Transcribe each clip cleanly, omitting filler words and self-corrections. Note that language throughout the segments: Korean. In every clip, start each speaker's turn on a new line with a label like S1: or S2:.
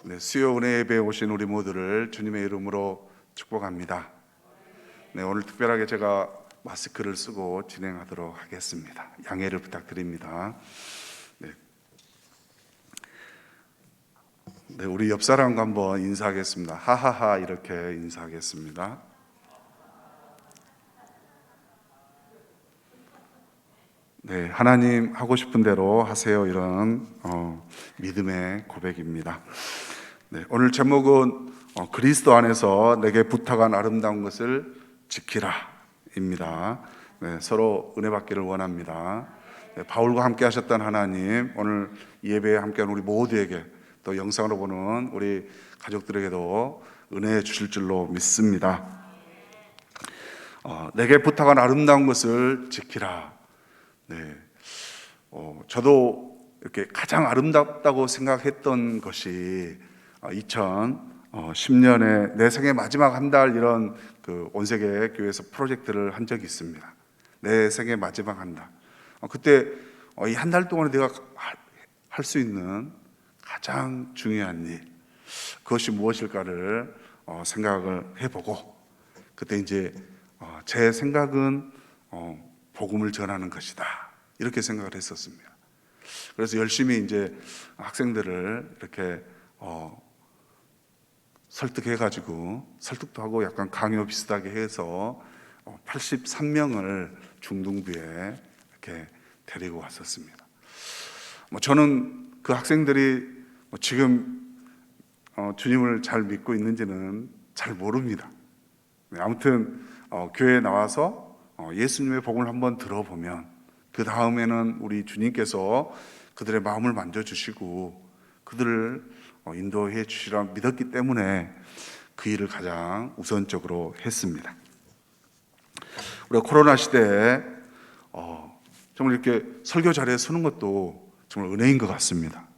S1: 네, 수요 은혜 예배에 오신 우리 모두를 주님의 이름으로 축복합니다. 네, 오늘 특별하게 제가 마스크를 쓰고 진행하도록 하겠습니다. 양해를 부탁드립니다. 네, 우리 옆 사람과 한번 인사하겠습니다. 하하하 이렇게 인사하겠습니다. 네, 하나님 하고 싶은 대로 하세요. 이런 믿음의 고백입니다. 네, 오늘 제목은 그리스도 안에서 내게 부탁한 아름다운 것을 지키라입니다. 네, 서로 은혜 받기를 원합니다. 네, 바울과 함께 하셨던 하나님, 오늘 예배에 함께한 우리 모두에게 또 영상으로 보는 우리 가족들에게도 은혜 주실 줄로 믿습니다. 내게 부탁한 아름다운 것을 지키라. 네, 저도 이렇게 가장 아름답다고 생각했던 것이 2010년에 내 생애 마지막 한 달 이런 그 온세계 교회에서 프로젝트를 한 적이 있습니다. 내 생애 마지막 한 달. 그때 이 한 달 동안에 내가 할 수 있는 가장 중요한 일, 그것이 무엇일까를 생각을 해보고, 그때 이제 제 생각은 복음을 전하는 것이다, 이렇게 생각을 했었습니다. 그래서 열심히 이제 학생들을 이렇게 설득해가지고, 설득도 하고 약간 강요 비슷하게 해서 83명을 중등부에 이렇게 데리고 왔었습니다. 저는 그 학생들이 지금 주님을 잘 믿고 있는지는 잘 모릅니다. 아무튼 교회에 나와서 예수님의 복음을 한번 들어보면 그 다음에는 우리 주님께서 그들의 마음을 만져주시고 그들을 인도해 주시라 믿었기 때문에 그 일을 가장 우선적으로 했습니다. 우리가 코로나 시대에 정말 이렇게 설교 자리에 서는 것도 정말 은혜인 것 같습니다.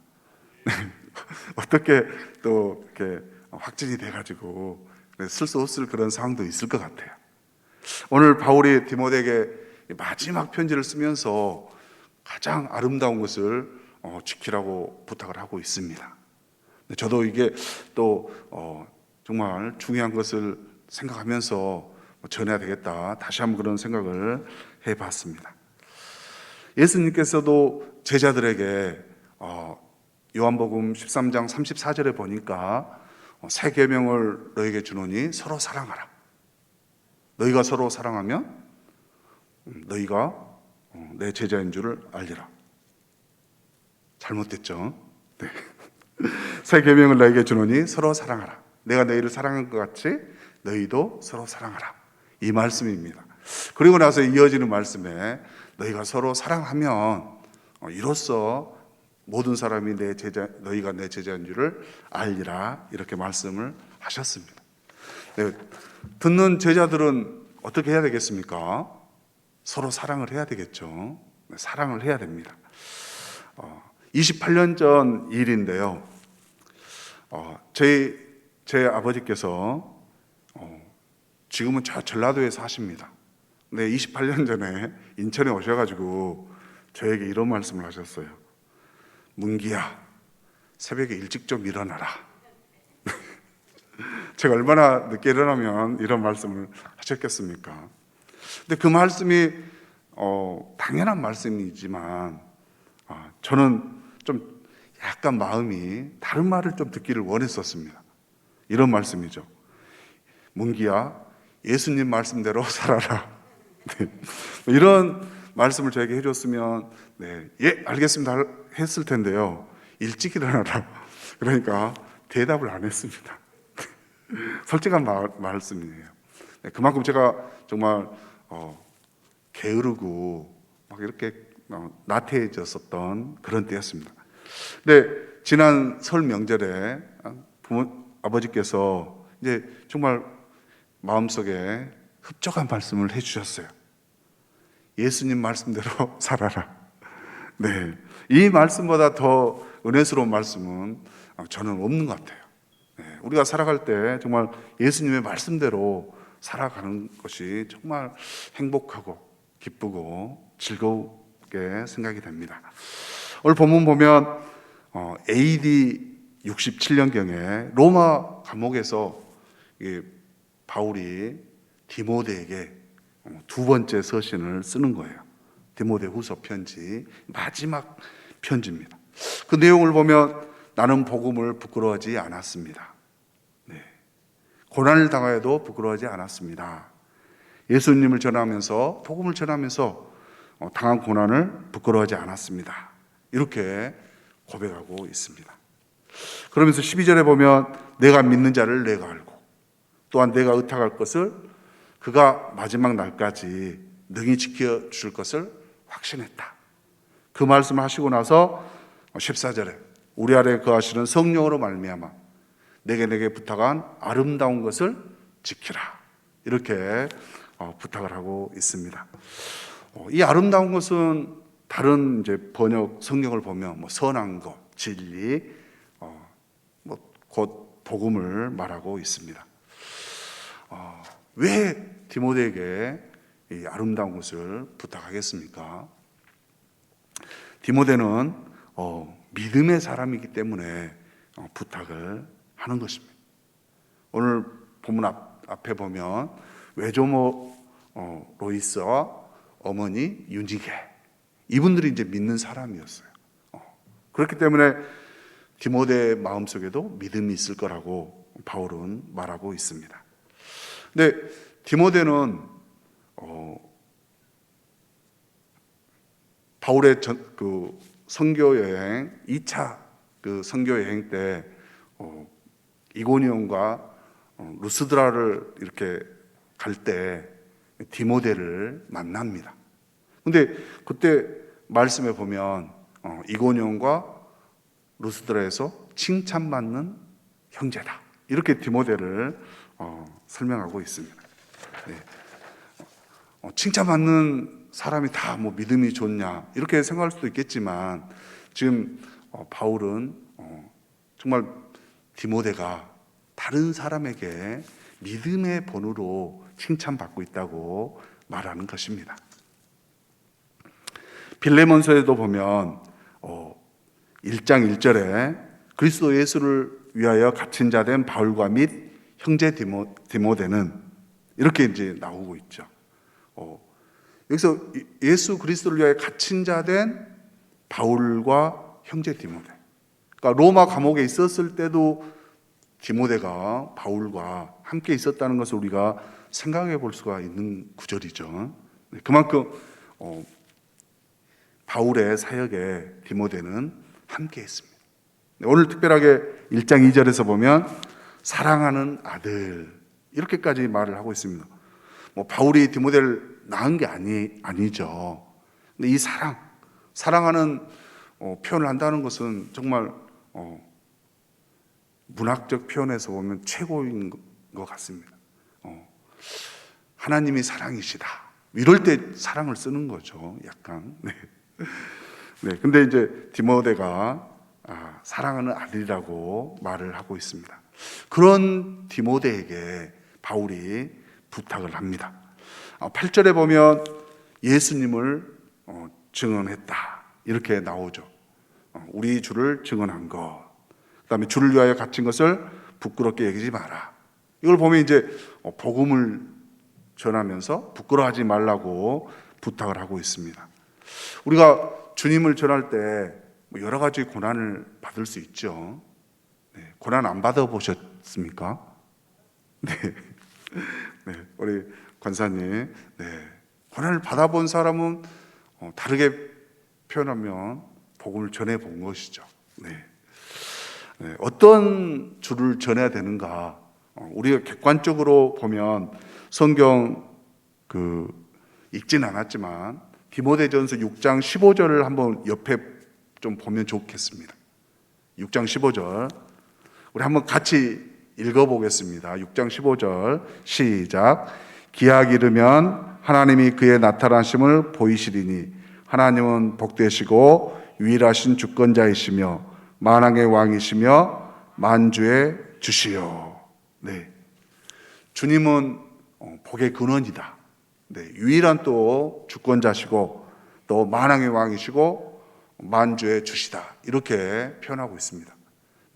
S1: 어떻게 또 이렇게 확진이 돼가지고 쓸 수 없을 그런 상황도 있을 것 같아요. 오늘 바울이 디모데에게 마지막 편지를 쓰면서 가장 아름다운 것을 지키라고 부탁을 하고 있습니다. 저도 이게 또 정말 중요한 것을 생각하면서 전해야 되겠다, 다시 한번 그런 생각을 해봤습니다. 예수님께서도 제자들에게 요한복음 13장 34절에 보니까 새 계명을 너에게 주노니 서로 사랑하라. 너희가 서로 사랑하면 너희가 내 제자인 줄을 알리라. 잘못됐죠? 네. 새 계명을 너에게 주노니 서로 사랑하라. 내가 너희를 사랑한 것 같이 너희도 서로 사랑하라. 이 말씀입니다. 그리고 나서 이어지는 말씀에 너희가 서로 사랑하면 이로써 모든 사람이 너희가 내 제자인 줄을 알리라, 이렇게 말씀을 하셨습니다. 네, 듣는 제자들은 어떻게 해야 되겠습니까? 서로 사랑을 해야 되겠죠. 네, 사랑을 해야 됩니다. 28년 전 일인데요. 제 아버지께서 지금은 저 전라도에 사십니다. 근데 28년 전에 인천에 오셔가지고 저에게 이런 말씀을 하셨어요. 문기야, 새벽에 일찍 좀 일어나라. 제가 얼마나 늦게 일어나면 이런 말씀을 하셨겠습니까? 근데 그 말씀이 당연한 말씀이지만 저는 좀 약간 마음이 다른 말을 좀 듣기를 원했었습니다. 이런 말씀이죠. 문기야, 예수님 말씀대로 살아라. 네. 이런 말씀을 저에게 해줬으면 네, 예, 알겠습니다 했을 텐데요. 일찍 일어나라. 그러니까 대답을 안 했습니다. 솔직한 말씀이에요. 네, 그만큼 제가 정말 게으르고 막 이렇게 나태해졌었던 그런 때였습니다. 근데 지난 설 명절에 아버지께서 이제 정말 마음속에 흡족한 말씀을 해주셨어요. 예수님 말씀대로 살아라. 네, 이 말씀보다 더 은혜스러운 말씀은 저는 없는 것 같아요. 네, 우리가 살아갈 때 정말 예수님의 말씀대로 살아가는 것이 정말 행복하고 기쁘고 즐겁게 생각이 됩니다. 오늘 본문 보면 AD 67년경에 로마 감옥에서 바울이 디모데에게 두 번째 서신을 쓰는 거예요. 디모데 후서 편지, 마지막 편지입니다. 그 내용을 보면 나는 복음을 부끄러워하지 않았습니다. 네. 고난을 당하여도 부끄러워하지 않았습니다. 예수님을 전하면서, 복음을 전하면서 당한 고난을 부끄러워하지 않았습니다. 이렇게 고백하고 있습니다. 그러면서 12절에 보면 내가 믿는 자를 내가 알고 또한 내가 의탁할 것을 그가 마지막 날까지 능히 지켜줄 것을 확신했다. 그 말씀을 하시고 나서 14절에 우리 아래 거하시는 성령으로 말미암아 내게 부탁한 아름다운 것을 지키라. 이렇게 부탁을 하고 있습니다. 이 아름다운 것은 다른 이제 번역 성경을 보면 선한 것, 진리, 곧 복음을 말하고 있습니다. 왜 디모데에게 이 아름다운 것을 부탁하겠습니까? 디모데는 믿음의 사람이기 때문에 부탁을 하는 것입니다. 오늘 본문 앞에 보면 외조모 로이스와 어머니 윤지게, 이분들이 이제 믿는 사람이었어요. 그렇기 때문에 디모데의 마음속에도 믿음이 있을 거라고 바울은 말하고 있습니다. 근데 디모데는 바울의 그 선교 여행 2차 그 선교 여행 때 이고니온과 루스드라를 이렇게 갈 때 디모데를 만납니다. 근데 그때 말씀에 보면 이고니온과 루스드라에서 칭찬받는 형제다, 이렇게 디모데를 설명하고 있습니다. 네. 칭찬받는 사람이 다 뭐 믿음이 좋냐 이렇게 생각할 수도 있겠지만 지금 바울은 정말 디모데가 다른 사람에게 믿음의 본으로 칭찬받고 있다고 말하는 것입니다. 빌레몬서에도 보면 1장 1절에 그리스도 예수를 위하여 갇힌 자 된 바울과 및 형제 디모데는 이렇게 이제 나오고 있죠. 여기서 예수 그리스도를 위하여 갇힌 자 된 바울과 형제 디모데. 그러니까 로마 감옥에 있었을 때도 디모데가 바울과 함께 있었다는 것을 우리가 생각해 볼 수가 있는 구절이죠. 그만큼 바울의 사역에 디모데는 함께 했습니다. 오늘 특별하게 1장 2절에서 보면 사랑하는 아들, 이렇게까지 말을 하고 있습니다. 바울이 디모데를 낳은 게 아니죠. 근데 이 사랑하는 표현을 한다는 것은 정말 문학적 표현에서 보면 최고인 것 같습니다. 하나님이 사랑이시다, 이럴 때 사랑을 쓰는 거죠, 약간. 네. 근데 이제 디모데가 사랑하는 아들이라고 말을 하고 있습니다. 그런 디모데에게 바울이 부탁을 합니다. 8절에 보면 예수님을 증언했다, 이렇게 나오죠. 우리 주를 증언한 것, 그 다음에 주를 위하여 갇힌 것을 부끄럽게 여기지 마라. 이걸 보면 이제 복음을 전하면서 부끄러워하지 말라고 부탁을 하고 있습니다. 우리가 주님을 전할 때 여러 가지 고난을 받을 수 있죠. 네, 고난 안 받아보셨습니까? 네. 네, 우리 권사님, 고난을 받아본 사람은 다르게 표현하면 복음을 전해본 것이죠. 어떤 주를 전해야 되는가? 우리가 객관적으로 보면 성경 읽진 않았지만 디모데전서 6장 15절을 한번 옆에 좀 보면 좋겠습니다. 6장 15절 우리 한번 같이 읽어보겠습니다. 6장 15절 시작. 기약 이르면 하나님이 그의 나타나심을 보이시리니 하나님은 복되시고 유일하신 주권자이시며 만왕의 왕이시며 만주의 주시요. 네, 주님은 복의 근원이다. 유일한 또 주권자시고 또 만왕의 왕이시고 만주의 주시다, 이렇게 표현하고 있습니다.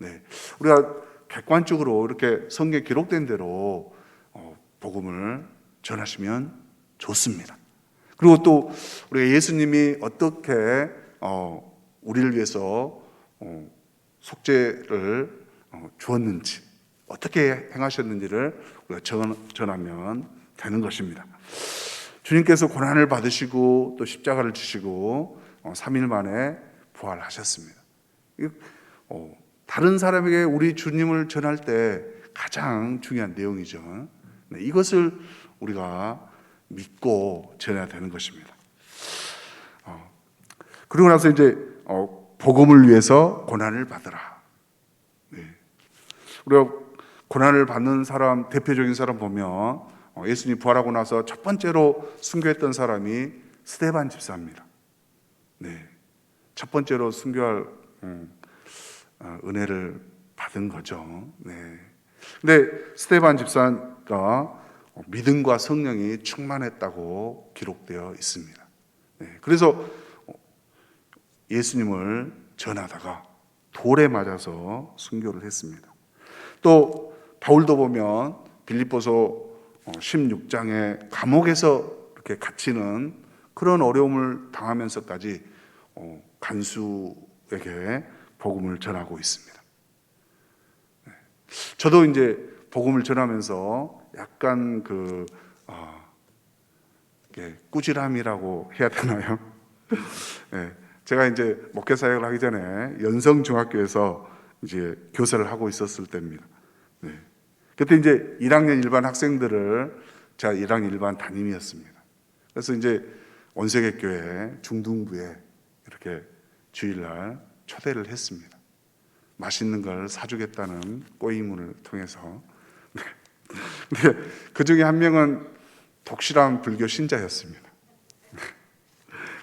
S1: 네, 우리가 객관적으로 이렇게 성경에 기록된 대로 복음을 전하시면 좋습니다. 그리고 또 우리가 예수님이 어떻게 우리를 위해서 속죄를 주었는지, 어떻게 행하셨는지를 우리가 전하면 되는 것입니다. 주님께서 고난을 받으시고 또 십자가를 지시고 3일 만에 부활하셨습니다. 다른 사람에게 우리 주님을 전할 때 가장 중요한 내용이죠. 이것을 우리가 믿고 전해야 되는 것입니다. 그리고 나서 이제 복음을 위해서 고난을 받으라. 우리가 고난을 받는 사람, 대표적인 사람 보면 예수님 부활하고 나서 첫 번째로 순교했던 사람이 스데반 집사입니다. 네, 첫 번째로 순교할 은혜를 받은 거죠. 네. 근데 스데반 집사가 믿음과 성령이 충만했다고 기록되어 있습니다. 네. 그래서 예수님을 전하다가 돌에 맞아서 순교를 했습니다. 또 바울도 보면 빌립보서 16장에 감옥에서 이렇게 갇히는 그런 어려움을 당하면서까지 간수에게 복음을 전하고 있습니다. 저도 이제 복음을 전하면서 약간 꾸지람이라고 해야 되나요? 네, 제가 이제 목회 사역을 하기 전에 연성중학교에서 이제 교사를 하고 있었을 때입니다. 네. 그때 이제 1학년 일반 학생들을 제가 1학년 일반 담임이었습니다. 그래서 이제 원세계교회 중등부에 이렇게 주일날 초대를 했습니다. 맛있는 걸 사주겠다는 꼬임을 통해서. 근데 그 중에 한 명은 독실한 불교 신자였습니다.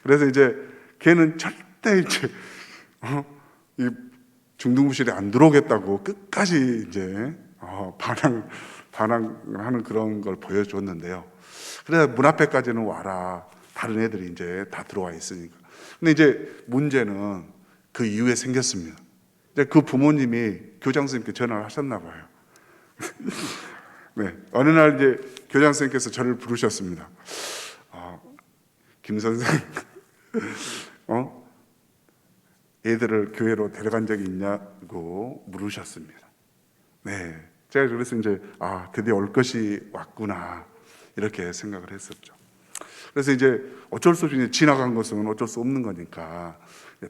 S1: 그래서 이제 걔는 절대 이제 이 중등부실에 안 들어오겠다고 끝까지 이제 반항하는 그런 걸 보여줬는데요. 그래서 문 앞에까지는 와라. 다른 애들이 이제 다 들어와 있으니까. 근데 이제 문제는 그 이후에 생겼습니다. 이제 그 부모님이 교장 선생님께 전화를 하셨나 봐요. 네, 어느 날 이제 교장 선생님께서 저를 부르셨습니다. 김 선생, 애들을 교회로 데려간 적이 있냐고 물으셨습니다. 네, 제가 그래서 이제 드디어 올 것이 왔구나 이렇게 생각을 했었죠. 그래서 이제 어쩔 수 없이 지나간 것은 어쩔 수 없는 거니까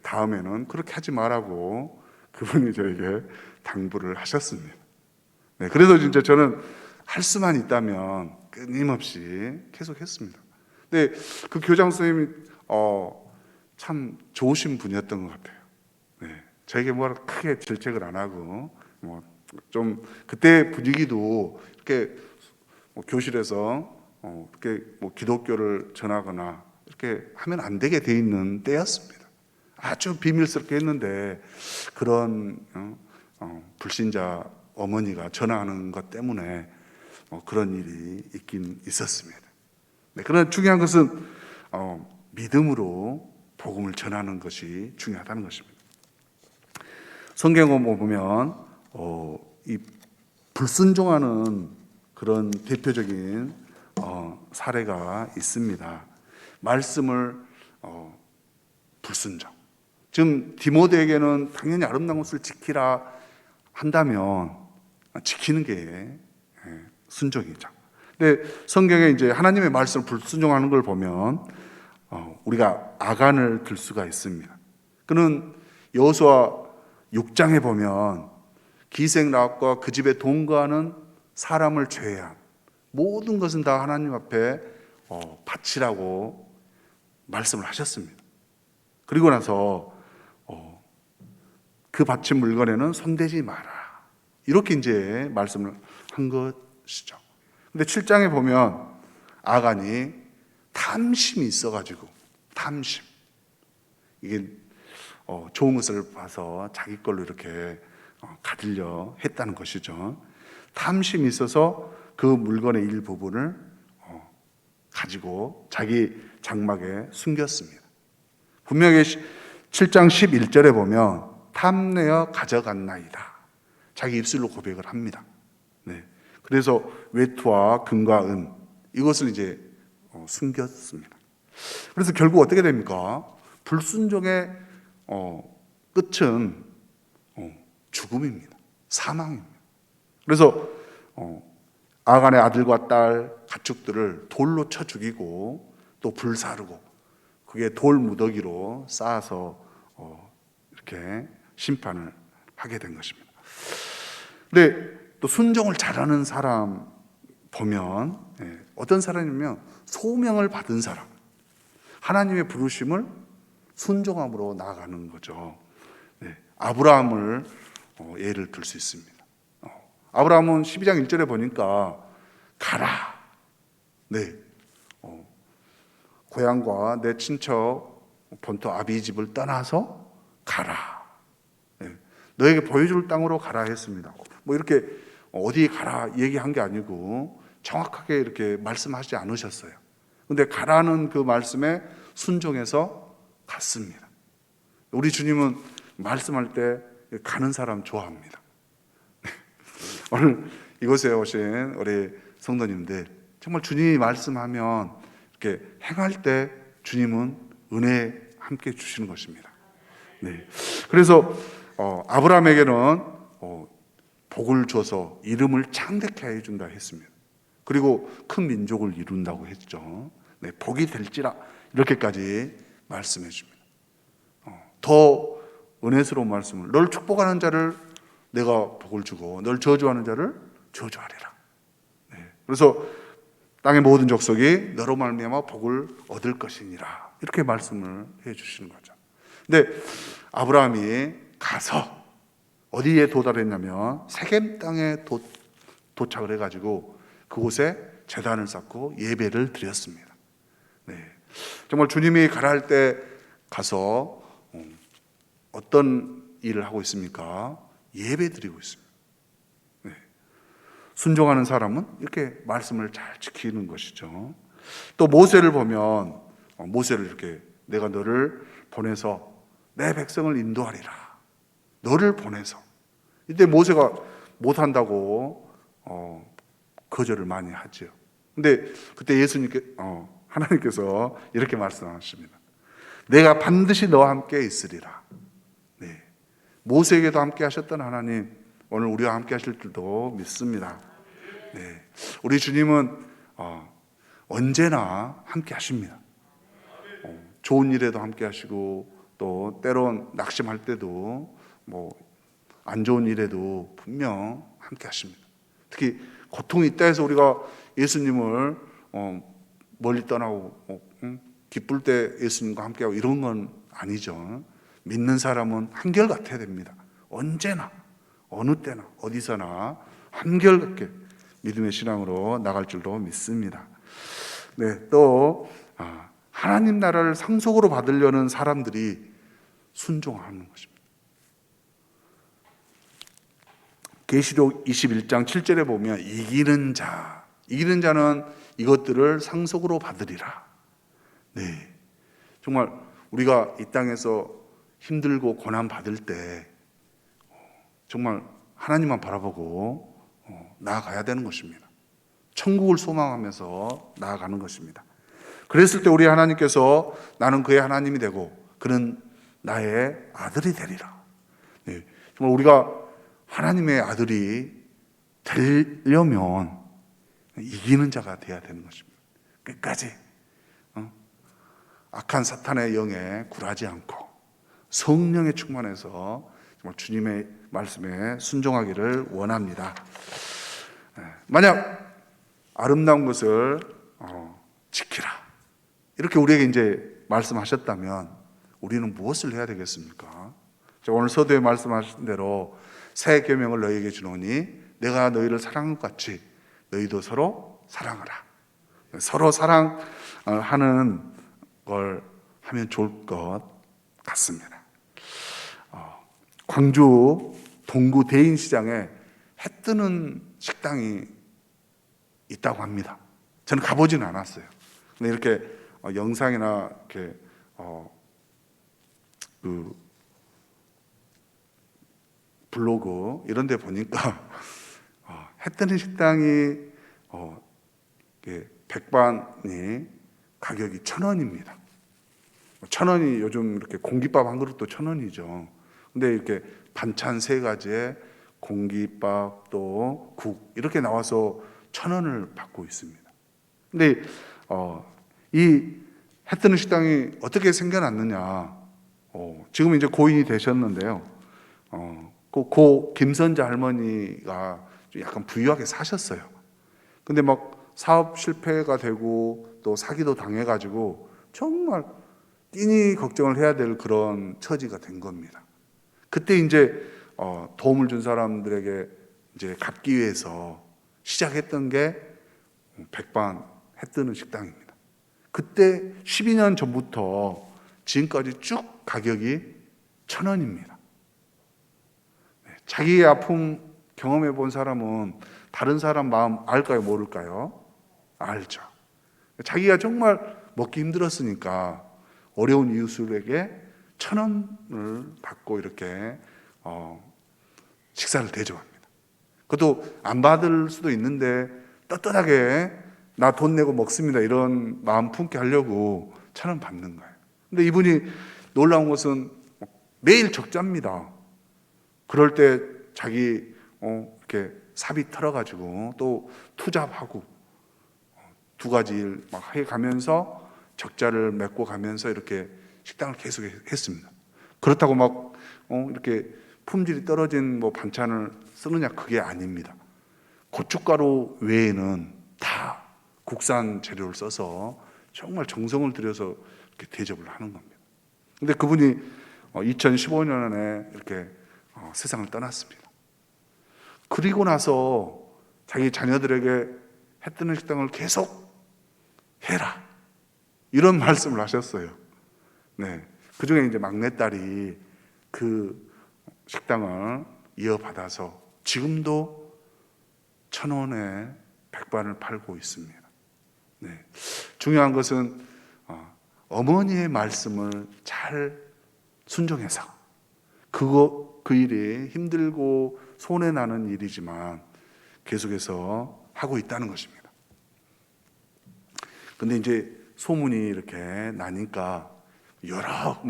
S1: 다음에는 그렇게 하지 말라고 그분이 저에게 당부를 하셨습니다. 네, 그래서 진짜 저는 할 수만 있다면 끊임없이 계속했습니다. 근데 그 교장 선생님이 참 좋으신 분이었던 것 같아요. 네, 저에게 뭐 크게 질책을 안 하고 좀 그때 분위기도 이렇게 교실에서 이렇게 기독교를 전하거나 이렇게 하면 안 되게 돼 있는 때였습니다. 아주 비밀스럽게 했는데 그런 불신자 어머니가 전화하는 것 때문에 그런 일이 있긴 있었습니다. 네, 그러나 중요한 것은 믿음으로 복음을 전하는 것이 중요하다는 것입니다. 성경을 보면 이 불순종하는 그런 대표적인 사례가 있습니다. 말씀을 불순종. 지금 디모데에게는 당연히 아름다운 것을 지키라 한다면 지키는 게 순종이죠. 근데 성경에 이제 하나님의 말씀을 불순종하는 걸 보면 우리가 아간을 들 수가 있습니다. 그는 여호수아 6장에 보면 기생락과 그 집에 동거하는 사람을 제외한 모든 것은 다 하나님 앞에 바치라고 말씀을 하셨습니다. 그리고 나서 그 바친 물건에는 손대지 마라. 이렇게 이제 말씀을 한 것이죠. 근데 7장에 보면 아간이 탐심이 있어가지고 탐심. 이게 좋은 것을 봐서 자기 걸로 이렇게 가지려 했다는 것이죠. 탐심이 있어서 그 물건의 일부분을 가지고 자기 장막에 숨겼습니다. 분명히 7장 11절에 보면 탐내어 가져갔나이다 자기 입술로 고백을 합니다. 네. 그래서 외투와 금과 은 이것을 이제 숨겼습니다. 그래서 결국 어떻게 됩니까? 불순종의 끝은 죽음입니다. 사망입니다. 그래서 아간의 아들과 딸 가축들을 돌로 쳐 죽이고 또 불사르고 그게 돌 무더기로 쌓아서 이렇게 심판을 하게 된 것입니다. 근데 또 순종을 잘하는 사람 보면 어떤 사람이면 소명을 받은 사람, 하나님의 부르심을 순종함으로 나아가는 거죠. 아브라함을 예를 들 수 있습니다. 아브라함은 12장 1절에 보니까 가라. 네. 고향과 내 친척 본토 아비 집을 떠나서 가라. 네. 너에게 보여줄 땅으로 가라 했습니다. 뭐 이렇게 어디 가라 얘기한 게 아니고 정확하게 이렇게 말씀하지 않으셨어요. 근데 가라는 그 말씀에 순종해서 갔습니다. 우리 주님은 말씀할 때 가는 사람 좋아합니다. 오늘 이곳에 오신 우리 성도님들 정말 주님이 말씀하면 이렇게 행할 때 주님은 은혜 함께 주시는 것입니다. 네. 그래서 아브라함에게는 복을 줘서 이름을 창대케 해준다 했습니다. 그리고 큰 민족을 이룬다고 했죠. 네, 복이 될지라 이렇게까지 말씀해 줍니다. 더 은혜스러운 말씀을 널 축복하는 자를 내가 복을 주고 널 저주하는 자를 저주하리라. 네, 그래서 땅의 모든 족속이 너로 말미암아 복을 얻을 것이니라 이렇게 말씀을 해 주시는 거죠. 근데 아브라함이 가서 어디에 도달했냐면 세겜 땅에 도착을 해가지고 그곳에 제단을 쌓고 예배를 드렸습니다. 네, 정말 주님이 가라 할 때 가서 어떤 일을 하고 있습니까? 예배 드리고 있습니다. 네. 순종하는 사람은 이렇게 말씀을 잘 지키는 것이죠. 또 모세를 보면 모세를 이렇게 내가 너를 보내서 내 백성을 인도하리라. 너를 보내서. 이때 모세가 못한다고 거절을 많이 하죠. 근데 그때 하나님께서 이렇게 말씀하십니다. 내가 반드시 너와 함께 있으리라. 네. 모세에게도 함께 하셨던 하나님 오늘 우리와 함께 하실 줄도 믿습니다. 네. 우리 주님은 언제나 함께 하십니다. 좋은 일에도 함께 하시고 또 때론 낙심할 때도 뭐 안 좋은 일에도 분명 함께 하십니다. 특히 고통이 있다 해서 우리가 예수님을 멀리 떠나고 기쁠 때 예수님과 함께하고 이런 건 아니죠. 믿는 사람은 한결같아야 됩니다. 언제나 어느 때나 어디서나 한결같게 믿음의 신앙으로 나갈 줄도 믿습니다. 네, 또 하나님 나라를 상속으로 받으려는 사람들이 순종하는 것입니다. 계시록 21장 7절에 보면 이기는 자는 이것들을 상속으로 받으리라. 네, 정말 우리가 이 땅에서 힘들고 고난 받을 때 정말 하나님만 바라보고 나아가야 되는 것입니다. 천국을 소망하면서 나아가는 것입니다. 그랬을 때 우리 하나님께서 나는 그의 하나님이 되고 그는 나의 아들이 되리라. 네, 정말 우리가 하나님의 아들이 되려면 이기는 자가 되어야 되는 것입니다. 끝까지 악한 사탄의 영에 굴하지 않고 성령에 충만해서 정말 주님의 말씀에 순종하기를 원합니다. 만약 아름다운 것을 지키라 이렇게 우리에게 이제 말씀하셨다면 우리는 무엇을 해야 되겠습니까? 오늘 서두에 말씀하신 대로 새 계명을 너희에게 주노니 내가 너희를 사랑한 것 같이 너희도 서로 사랑하라. 서로 사랑하는 걸 하면 좋을 것 같습니다. 광주 동구 대인시장에 해 뜨는 식당이 있다고 합니다. 저는 가보지는 않았어요. 근데 이렇게 영상이나 이렇게 블로그 이런 데 보니까 해 뜨는 식당이 백반이 가격이 1,000원입니다. 1,000원이 요즘 이렇게 공깃밥 한 그릇도 1,000원이죠. 근데 이렇게 반찬 3가지에 공깃밥 또 국 이렇게 나와서 1,000원을 받고 있습니다. 근데 이 해 뜨는 식당이 어떻게 생겨났느냐? 지금 이제 고인이 되셨는데요. 고 김선자 할머니가 좀 약간 부유하게 사셨어요. 근데 막 사업 실패가 되고 또 사기도 당해가지고 정말 끼니 걱정을 해야 될 그런 처지가 된 겁니다. 그때 이제 도움을 준 사람들에게 이제 갚기 위해서 시작했던 게 백반 해 뜨는 식당입니다. 그때 12년 전부터 지금까지 쭉 가격이 1,000원입니다. 자기의 아픔 경험해 본 사람은 다른 사람 마음 알까요, 모를까요? 알죠. 자기가 정말 먹기 힘들었으니까 어려운 이웃에게 1,000원을 받고 이렇게 식사를 대접합니다. 그것도 안 받을 수도 있는데 떳떳하게 나 돈 내고 먹습니다 이런 마음 품게 하려고 1,000원 받는 거예요. 근데 이분이 놀라운 것은 매일 적자입니다. 그럴 때 자기 이렇게 사비 털어가지고 또 투잡하고 2가지 일 막 해가면서 적자를 메꿔 가면서 이렇게 식당을 계속 했습니다. 그렇다고 막 이렇게 품질이 떨어진 뭐 반찬을 쓰느냐 그게 아닙니다. 고춧가루 외에는 다 국산 재료를 써서 정말 정성을 들여서 이렇게 대접을 하는 겁니다. 근데 그분이 2015년에 이렇게 세상을 떠났습니다. 그리고 나서 자기 자녀들에게 해 뜨는 식당을 계속 해라 이런 말씀을 하셨어요. 네, 그 중에 이제 막내딸이 그 식당을 이어받아서 지금도 1,000원에 백반을 팔고 있습니다. 네, 중요한 것은 어머니의 말씀을 잘 순종해서 그 일이 힘들고 손해나는 일이지만 계속해서 하고 있다는 것입니다. 근데 이제 소문이 이렇게 나니까 여러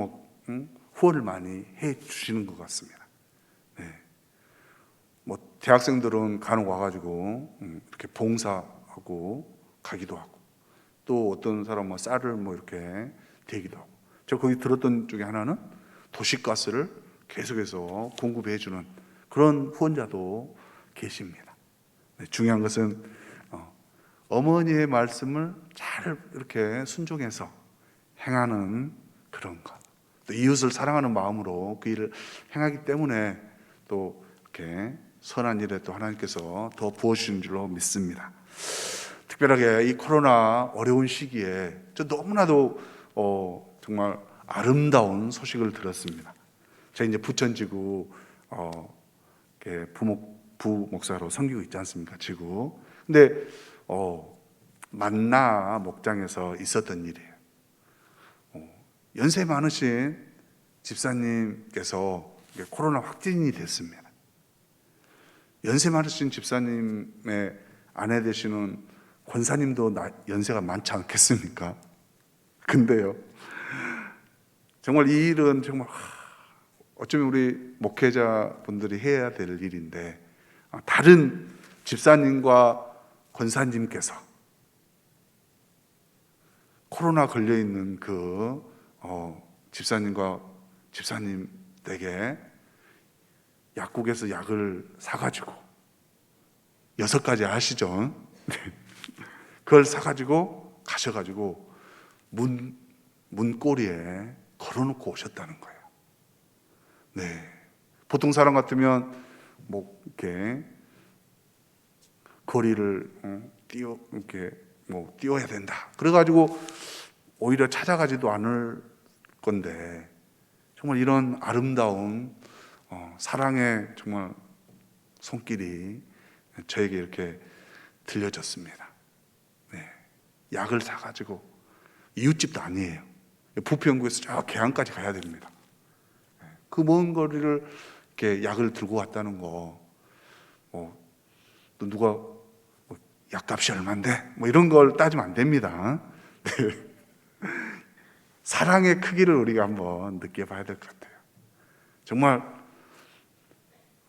S1: 후원을 많이 해 주시는 것 같습니다. 네. 뭐 대학생들은 간혹 와가지고 이렇게 봉사하고 가기도 하고 또 어떤 사람은 쌀을 이렇게 대기도 하고 제가 거기 들었던 중에 하나는 도시가스를 계속해서 공급해 주는 그런 후원자도 계십니다. 네, 중요한 것은 어머니의 말씀을 잘 이렇게 순종해서 행하는 그런 것. 또 이웃을 사랑하는 마음으로 그 일을 행하기 때문에 또 이렇게 선한 일에 또 하나님께서 더 부어주신 줄로 믿습니다. 특별하게 이 코로나 어려운 시기에 저 너무나도 정말 아름다운 소식을 들었습니다. 제가 이제 부천지구 부목사로 섬기고 있지 않습니까? 지구. 근데 만나 목장에서 있었던 일이에요. 연세 많으신 집사님께서 코로나 확진이 됐습니다. 연세 많으신 집사님의 아내 되시는 권사님도 연세가 많지 않겠습니까? 근데요, 정말 이 일은 정말 어쩌면 우리 목회자분들이 해야 될 일인데 다른 집사님과 권사님께서 코로나 걸려있는 그 집사님과 집사님에게 약국에서 약을 사가지고 6가지 아시죠? 그걸 사가지고 가셔가지고 문고리에 걸어놓고 오셨다는 거예요. 네, 보통 사람 같으면 이렇게 거리를 띄워야 된다. 그래가지고 오히려 찾아가지도 않을 건데 정말 이런 아름다운 사랑의 정말 손길이 저에게 이렇게 들려졌습니다. 네, 약을 사가지고 이웃집도 아니에요. 부평구에서 저 계양까지 가야 됩니다. 그 먼 거리를 밖에 약을 들고 왔다는 거, 또 누가 약값이 얼만데 이런 걸 따지면 안 됩니다. 사랑의 크기를 우리가 한번 느껴봐야 될 것 같아요. 정말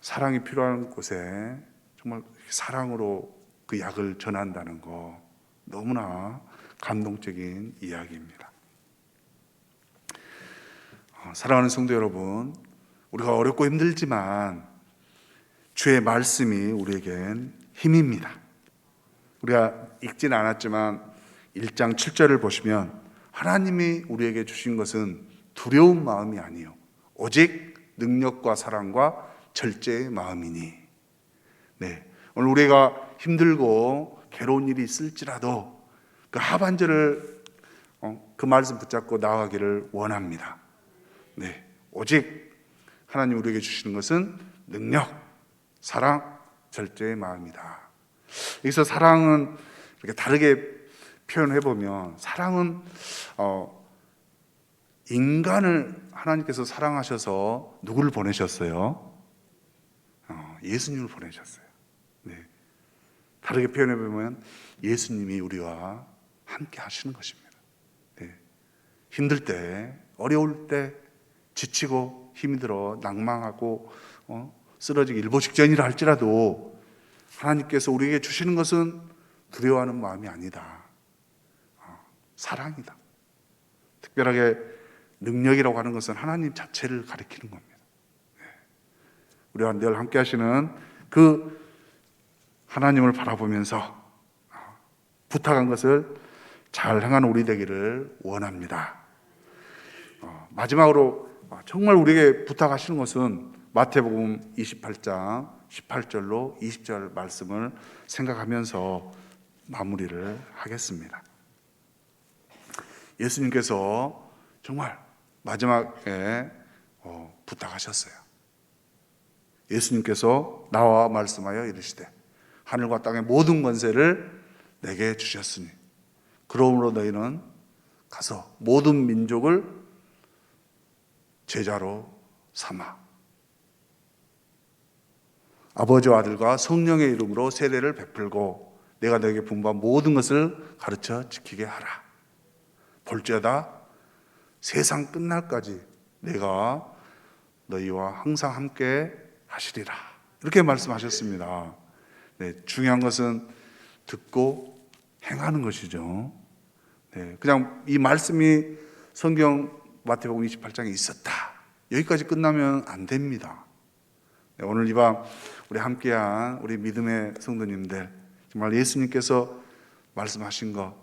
S1: 사랑이 필요한 곳에 정말 사랑으로 그 약을 전한다는 거, 너무나 감동적인 이야기입니다. 사랑하는 성도 여러분, 우리가 어렵고 힘들지만 주의 말씀이 우리에겐 힘입니다. 우리가 읽지는 않았지만 1장 7절을 보시면 하나님이 우리에게 주신 것은 두려운 마음이 아니요 오직 능력과 사랑과 절제의 마음이니. 오늘 우리가 힘들고 괴로운 일이 있을지라도 그 하반절을 그 말씀 붙잡고 나아가기를 원합니다. 오직 하나님 우리에게 주시는 것은 능력, 사랑, 절제의 마음이다. 여기서 사랑은 이렇게 다르게 표현해 보면, 사랑은 인간을 하나님께서 사랑하셔서 누구를 보내셨어요? 예수님을 보내셨어요. 다르게 표현해 보면 예수님이 우리와 함께 하시는 것입니다. 힘들 때, 어려울 때, 지치고 힘이 들어 낭망하고 쓰러지기 일보 직전이라 할지라도 하나님께서 우리에게 주시는 것은 두려워하는 마음이 아니다. 사랑이다. 특별하게 능력이라고 하는 것은 하나님 자체를 가리키는 겁니다. 우리와 늘 함께 하시는 그 하나님을 바라보면서 부탁한 것을 잘 행하는 우리 되기를 원합니다. 마지막으로 정말 우리에게 부탁하시는 것은 마태복음 28장 18절로 20절 말씀을 생각하면서 마무리를 하겠습니다. 예수님께서 정말 마지막에 부탁하셨어요. 예수님께서 나와 말씀하여 이르시되 하늘과 땅의 모든 권세를 내게 주셨으니 그러므로 너희는 가서 모든 민족을 제자로 삼아 아버지와 아들과 성령의 이름으로 세례를 베풀고 내가 너에게 분부한 모든 것을 가르쳐 지키게 하라. 볼지어다 세상 끝날까지 내가 너희와 항상 함께 하시리라. 이렇게 말씀하셨습니다. 중요한 것은 듣고 행하는 것이죠. 그냥 이 말씀이 성경 마태복음 28장에 있었다, 여기까지 끝나면 안 됩니다. 오늘 이 밤 우리 함께한 우리 믿음의 성도님들, 정말 예수님께서 말씀하신 거,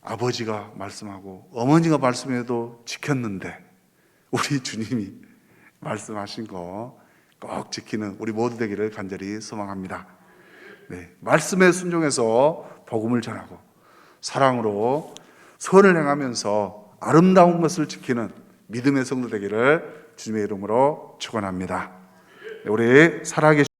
S1: 아버지가 말씀하고 어머니가 말씀해도 지켰는데 우리 주님이 말씀하신 거 꼭 지키는 우리 모두 되기를 간절히 소망합니다. 말씀에 순종해서 복음을 전하고 사랑으로 선을 행하면서 아름다운 것을 지키는 믿음의 성도 되기를 주님의 이름으로 축원합니다. 우리 살아계신